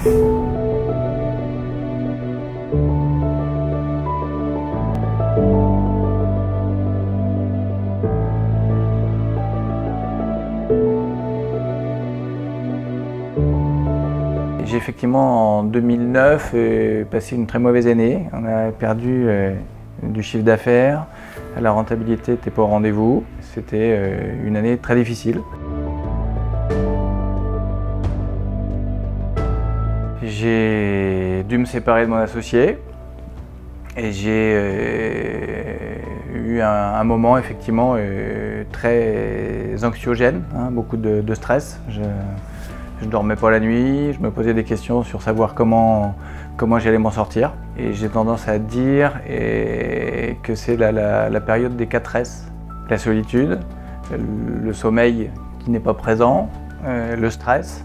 J'ai effectivement en 2009 passé une très mauvaise année. On a perdu du chiffre d'affaires, la rentabilité n'était pas au rendez-vous. C'était une année très difficile. J'ai dû me séparer de mon associé et j'ai eu un moment effectivement très anxiogène, hein, beaucoup de stress. Je ne dormais pas la nuit, je me posais des questions sur savoir comment j'allais m'en sortir. Et j'ai tendance à dire que c'est la période des 4 S. La solitude, le sommeil qui n'est pas présent, le stress.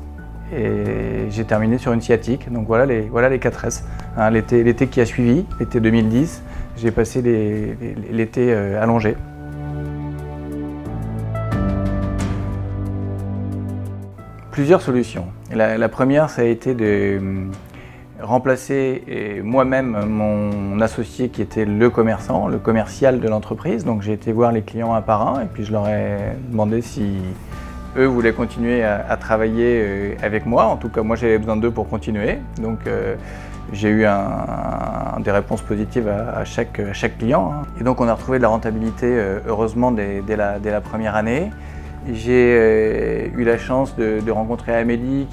Et j'ai terminé sur une sciatique. Donc voilà les 4 S. Hein, l'été qui a suivi, l'été 2010, j'ai passé l'été allongé. Plusieurs solutions. La première, ça a été de remplacer moi-même mon associé qui était le commerçant, le commercial de l'entreprise. Donc j'ai été voir les clients un par un et puis je leur ai demandé si eux voulaient continuer à travailler avec moi. En tout cas, moi j'avais besoin d'eux pour continuer. Donc j'ai eu des réponses positives à chaque client. Et donc on a retrouvé de la rentabilité heureusement dès la première année. J'ai eu la chance de rencontrer Amélie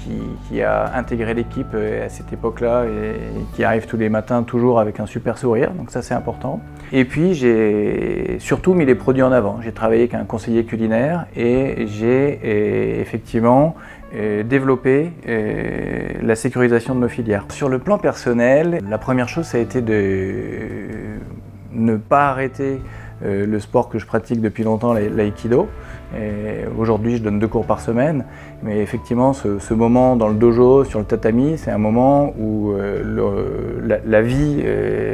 qui a intégré l'équipe à cette époque-là et qui arrive tous les matins toujours avec un super sourire, donc ça c'est important. Et puis j'ai surtout mis les produits en avant. J'ai travaillé avec un conseiller culinaire et j'ai effectivement développé la sécurisation de nos filières. Sur le plan personnel, la première chose ça a été de ne pas arrêter le sport que je pratique depuis longtemps, l'aïkido. Aujourd'hui, je donne 2 cours par semaine, mais effectivement, ce moment dans le dojo, sur le tatami, c'est un moment où la vie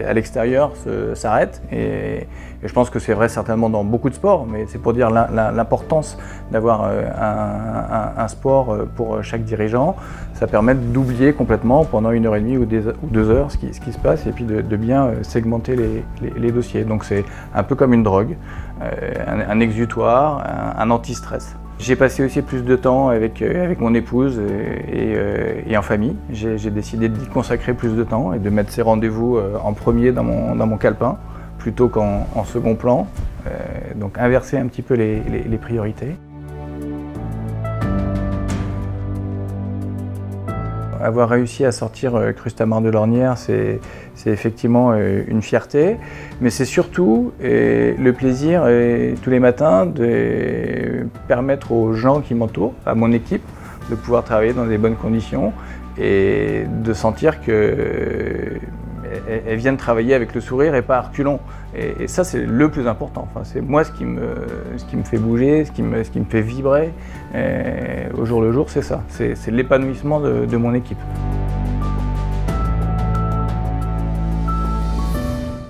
à l'extérieur s'arrête. Et je pense que c'est vrai certainement dans beaucoup de sports, mais c'est pour dire l'importance d'avoir un sport pour chaque dirigeant. Ça permet d'oublier complètement pendant 1h30 ou 2 heures ce qui se passe et puis de bien segmenter les dossiers. Donc c'est un peu comme une drogue, un exutoire, un anti-stress. J'ai passé aussi plus de temps avec mon épouse et en famille. J'ai décidé d'y consacrer plus de temps et de mettre ces rendez-vous en premier dans mon calepin plutôt qu'en second plan. Donc inverser un petit peu les priorités. Avoir réussi à sortir Crustamar de l'Ornière, c'est effectivement une fierté, mais c'est surtout le plaisir tous les matins de permettre aux gens qui m'entourent, à mon équipe, de pouvoir travailler dans des bonnes conditions et de sentir qu'elles viennent travailler avec le sourire et pas à reculons. Et ça, c'est le plus important. Enfin, c'est moi ce qui me fait bouger, ce qui me fait vibrer au jour le jour, c'est ça. C'est l'épanouissement de mon équipe.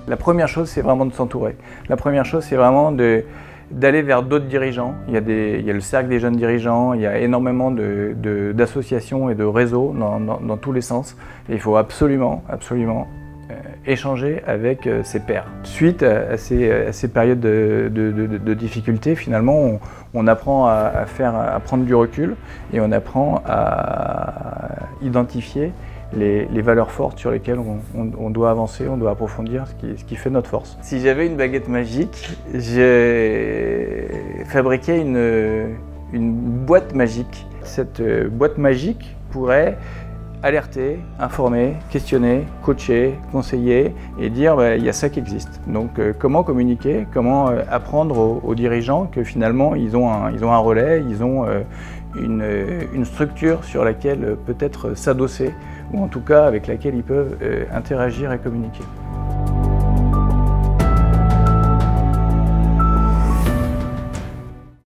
La première chose, c'est vraiment de s'entourer. La première chose, c'est vraiment d'aller vers d'autres dirigeants. Il y a le cercle des jeunes dirigeants, il y a énormément d'associations et de réseaux dans tous les sens. Et il faut absolument échanger avec ses pairs. Suite à ces périodes de difficultés, finalement, on apprend à prendre du recul et on apprend à identifier les valeurs fortes sur lesquelles on doit avancer, on doit approfondir ce qui fait notre force. Si j'avais une baguette magique, j'ai fabriqué une boîte magique. Cette boîte magique pourrait alerter, informer, questionner, coacher, conseiller et dire il y a ça qui existe. Donc comment communiquer, comment apprendre aux dirigeants que finalement ils ont un relais, ils ont une structure sur laquelle peut-être s'adosser ou en tout cas avec laquelle ils peuvent interagir et communiquer.